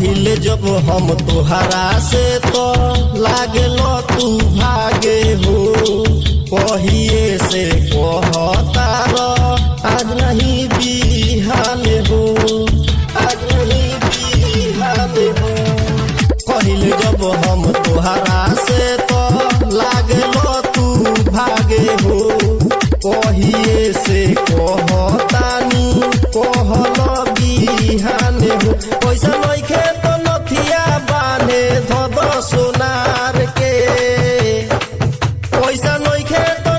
पहिले जब हम तोहरा से तो लागलो तू भागे हो, कहिए से कहतार आज नहीं बिहान हो, आज नहीं बिहान हो। पहिले जब हम तोहरा से तो लागलो तू भागे हो, कहिए से कहतानी कहल बिहान हो। पैसा नइखे तो नथिया बांधे धद सोनार के, पैसा नइखे तो